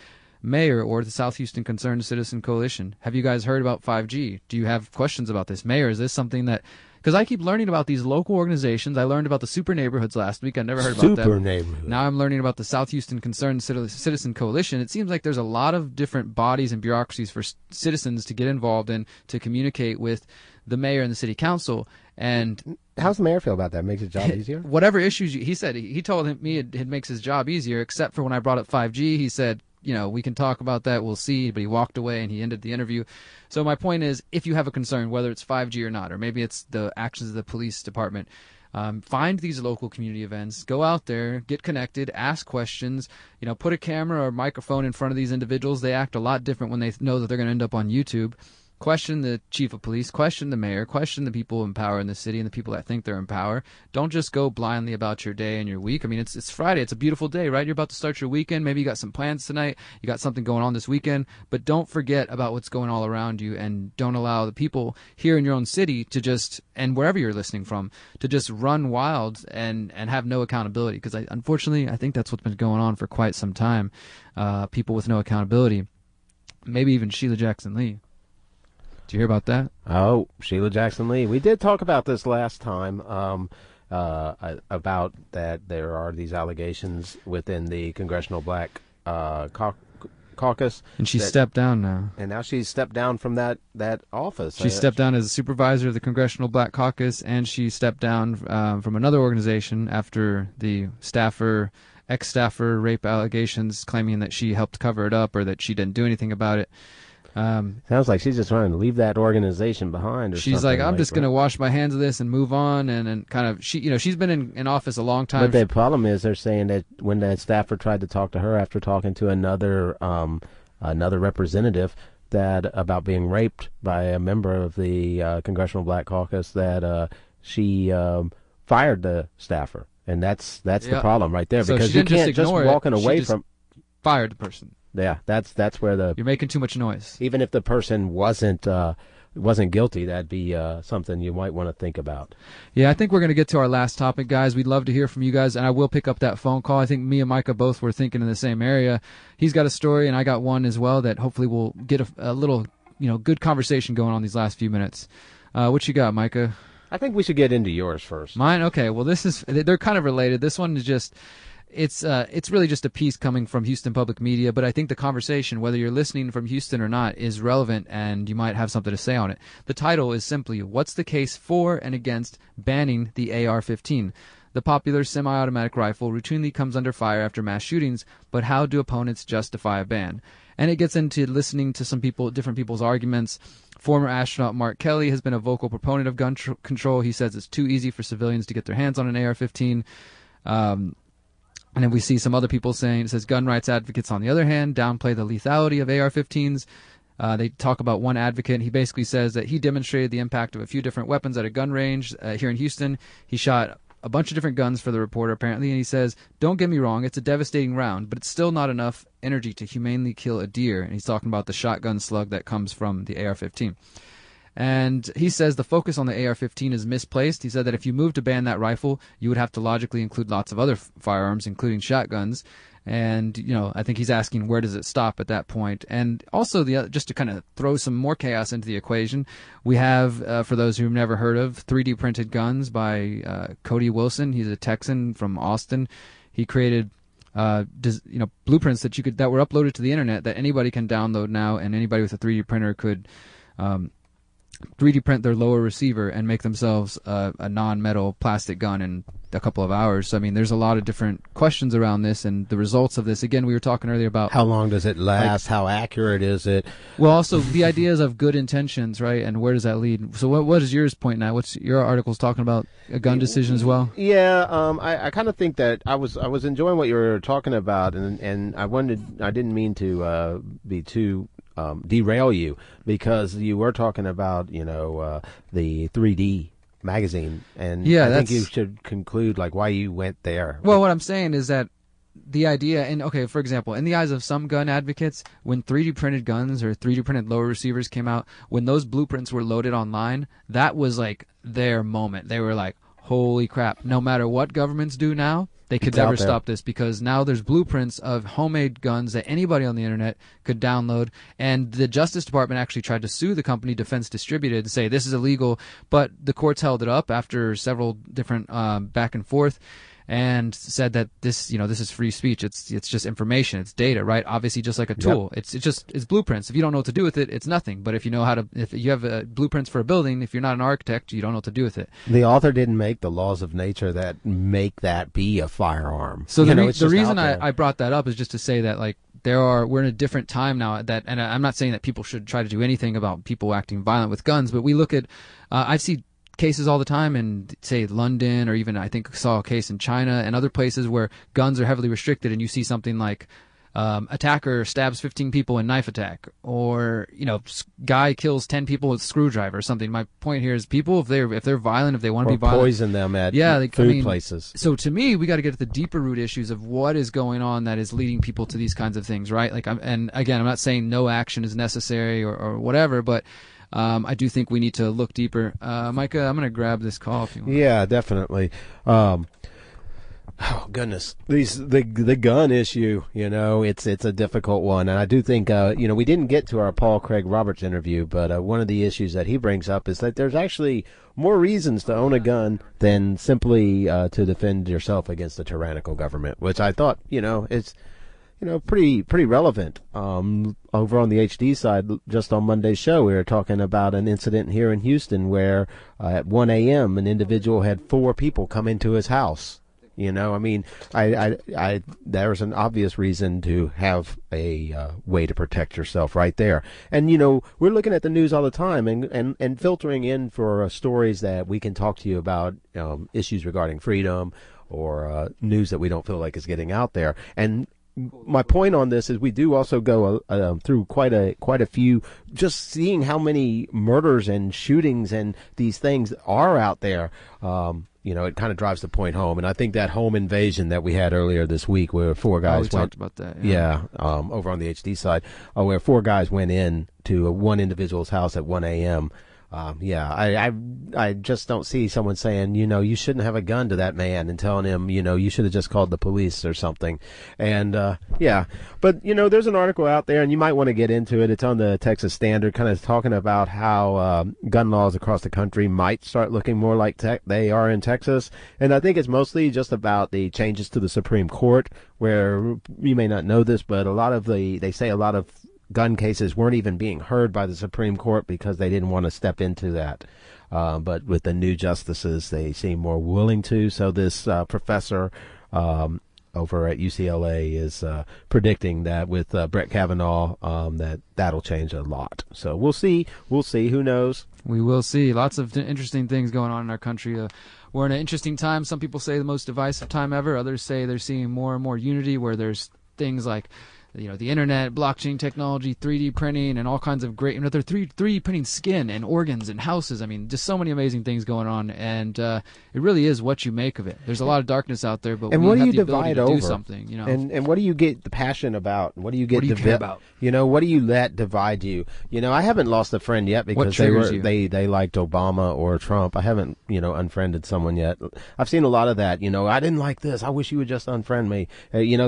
Mayor or the South Houston Concerned Citizen Coalition, have you guys heard about 5G? Do you have questions about this? Mayor, is this something that... Because I keep learning about these local organizations. I learned about the super neighborhoods last week. I never heard about that. Super neighborhood. Now I'm learning about the South Houston Concerned Citizen Coalition. It seems like there's a lot of different bodies and bureaucracies for citizens to get involved in, to communicate with the mayor and the city council. And how's the mayor feel about that? Makes his job easier? Whatever issues he said, he told me it makes his job easier, except for when I brought up 5G. He said, we can talk about that. We'll see. But he walked away and he ended the interview. So my point is, if you have a concern, whether it's 5G or not, or maybe it's the actions of the police department, find these local community events, go out there, get connected, ask questions, put a camera or microphone in front of these individuals. They act a lot different when they know that they're going to end up on YouTube. Question the chief of police, question the mayor, question the people in power in the city and the people that think they're in power. Don't just go blindly about your day and your week. I mean, it's Friday. It's a beautiful day, right? You're about to start your weekend. Maybe you got some plans tonight. You got something going on this weekend. But don't forget about what's going all around you, and don't allow the people here in your own city to just, and wherever you're listening from, to just run wild and have no accountability. Because unfortunately, I think that's what's been going on for quite some time. People with no accountability. Maybe even Sheila Jackson Lee. Did you hear about that? Oh, Sheila Jackson Lee. We did talk about this last time, about that there are these allegations within the Congressional Black Caucus. And she stepped down now. And now she's stepped down from that office. She stepped down as a supervisor of the Congressional Black Caucus, and she stepped down from another organization after the ex-staffer rape allegations, claiming that she helped cover it up or that she didn't do anything about it. Sounds like she's just trying to leave that organization behind. She's like, I'm just going to wash my hands of this and move on, and kind of she's been in office a long time. But the problem is, they're saying that when that staffer tried to talk to her after talking to another representative that about being raped by a member of the Congressional Black Caucus, that she fired the staffer, and that's the problem right there, because you can't just walking away from fired the person. Yeah, that's where you're making too much noise. Even if the person wasn't guilty, that'd be something you might want to think about. Yeah, I think we're going to get to our last topic, guys. We'd love to hear from you guys, and I will pick up that phone call. I think me and Micah both were thinking in the same area. He's got a story, and I got one as well that hopefully we'll get a little good conversation going on these last few minutes. What you got, Micah? I think we should get into yours first. Mine? Okay. Well, they're kind of related. This one is just... It's really just a piece coming from Houston Public Media, but I think the conversation, whether you're listening from Houston or not, is relevant, and you might have something to say on it. The title is simply, "What's the case for and against banning the AR-15? The popular semi-automatic rifle routinely comes under fire after mass shootings, but how do opponents justify a ban?" And it gets into listening to different people's arguments. Former astronaut Mark Kelly has been a vocal proponent of gun control. He says it's too easy for civilians to get their hands on an AR-15. And then we see some other people saying, it says gun rights advocates, on the other hand, downplay the lethality of AR-15s. They talk about one advocate. He basically says that he demonstrated the impact of a few different weapons at a gun range here in Houston. He shot a bunch of different guns for the reporter, apparently, and he says, don't get me wrong, it's a devastating round, but it's still not enough energy to humanely kill a deer. And he's talking about the shotgun slug that comes from the AR-15. And he says the focus on the AR-15 is misplaced. He said that if you move to ban that rifle, you would have to logically include lots of other firearms, including shotguns. And, I think he's asking, where does it stop at that point? And also, just to kind of throw some more chaos into the equation, we have, for those who've never heard of, 3D printed guns by Cody Wilson. He's a Texan from Austin. He created blueprints that were uploaded to the internet that anybody can download now, and anybody with a 3D printer could 3D print their lower receiver and make themselves a non-metal plastic gun in a couple of hours. So, I mean, there's a lot of different questions around this and the results of this. Again, we were talking earlier about how long does it last, how accurate is it? Well, also the ideas of good intentions, right? And where does that lead? So what is yours pointing at? What's your article's talking about? A gun decision as well? Yeah, I kind of think that I was enjoying what you were talking about, and I didn't mean to be too derail you, because you were talking about the 3D magazine, and I think you should conclude why you went there. Well, what I'm saying is that the idea, and okay, for example, in the eyes of some gun advocates, when 3D printed guns or 3D printed lower receivers came out, when those blueprints were loaded online, that was like their moment. They were like, holy crap, no matter what governments do now, they could never stop this, because now there's blueprints of homemade guns that anybody on the internet could download. And the Justice Department actually tried to sue the company Defense Distributed to say this is illegal, but the courts held it up after several different back and forth, and said that this is free speech. It's just information. It's data, right? Obviously, just like a tool. Yep. It's blueprints. If you don't know what to do with it, it's nothing. But if you know if you have blueprints for a building, if you're not an architect, you don't know what to do with it. The author didn't make the laws of nature that make that be a firearm. So the reason I brought that up is just to say that, like, we're in a different time now, and I'm not saying that people should try to do anything about people acting violent with guns, but we look at, I see cases all the time in, say, London, or even I think saw a case in China and other places where guns are heavily restricted, and you see something like attacker stabs 15 people in knife attack, or guy kills 10 people with screwdriver or something. My point here is, people, if they're violent, if they want to be violent, poison them at food places. So to me, we got to get at the deeper root issues of what is going on that is leading people to these kinds of things, right? Like, and again, I'm not saying no action is necessary or whatever, but I do think we need to look deeper. Micah, I'm going to grab this call if you want. Yeah, definitely. Oh goodness, the gun issue. It's a difficult one, and I do think we didn't get to our Paul Craig Roberts interview, but one of the issues that he brings up is that there's actually more reasons to own a gun than simply to defend yourself against a tyrannical government, which I thought is pretty relevant. Over on the HD side, just on Monday's show, we were talking about an incident here in Houston where at 1 a.m. an individual had 4 people come into his house. There's an obvious reason to have a way to protect yourself right there. And, we're looking at the news all the time and filtering in for stories that we can talk to you about, issues regarding freedom or news that we don't feel like is getting out there. And my point on this is we do also go through quite a few, just seeing how many murders and shootings and these things are out there. It kind of drives the point home. And I think that home invasion that we had earlier this week, where 4 guys talked about that. Over on the HD side, where 4 guys went in to one individual's house at 1 a.m. I just don't see someone saying, you shouldn't have a gun to that man, and telling him, you should have just called the police or something. And, but, there's an article out there, and you might want to get into it. It's on the Texas Standard, kind of talking about how gun laws across the country might start looking more like they are in Texas. And I think it's mostly just about the changes to the Supreme Court, where you may not know this, but they say a lot of gun cases weren't even being heard by the Supreme Court because they didn't want to step into that. But with the new justices, they seem more willing to. So this professor over at UCLA is predicting that with Brett Kavanaugh, that'll change a lot. So we'll see. Who knows? We will see. Lots of interesting things going on in our country. We're in an interesting time. Some people say the most divisive time ever. Others say they're seeing more and more unity, where there's things like the internet, blockchain technology, 3D printing, and all kinds of great, they're 3D printing skin and organs and houses. I mean, just so many amazing things going on, and it really is what you make of it. There's a lot of darkness out there, but we have the ability to do something. And what do you get the passion about? What do you get care about? What do you let divide you? I haven't lost a friend yet because they liked Obama or Trump. I haven't unfriended someone yet. I've seen a lot of that. I didn't like this. I wish you would just unfriend me.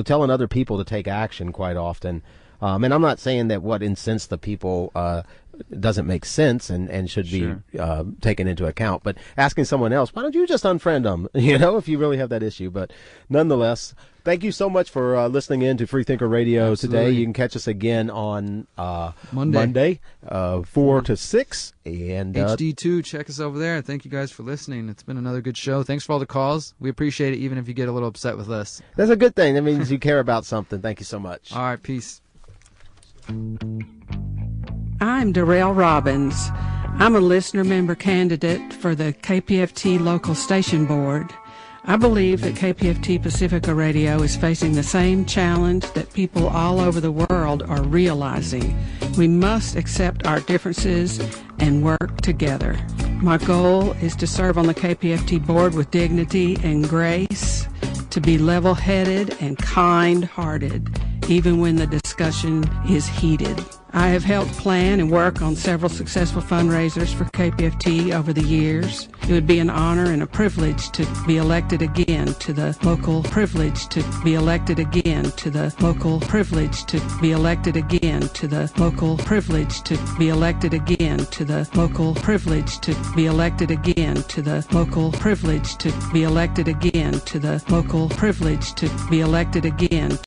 Telling other people to take action quite often. And I'm not saying that what incensed the people doesn't make sense and should be taken into account, but asking someone else, why don't you just unfriend them, if you really have that issue. But nonetheless, thank you so much for listening in to Freethinker Radio. Absolutely. Today. You can catch us again on Monday 4 to 6. And HD2, check us over there. Thank you guys for listening. It's been another good show. Thanks for all the calls. We appreciate it, even if you get a little upset with us. That's a good thing. That means you care about something. Thank you so much. All right, peace. I'm Darrell Robbins. I'm a listener member candidate for the KPFT local station board. I believe that KPFT Pacifica Radio is facing the same challenge that people all over the world are realizing. We must accept our differences and work together. My goal is to serve on the KPFT board with dignity and grace, to be level-headed and kind-hearted, even when the discussion is heated. I have helped plan and work on several successful fundraisers for KPFT over the years. It would be an honor and a privilege to be elected again to the local privilege to be elected again to the local privilege to be elected again to the local privilege to be elected again to the local privilege to be elected again to the local privilege to be elected again to the local privilege to be elected again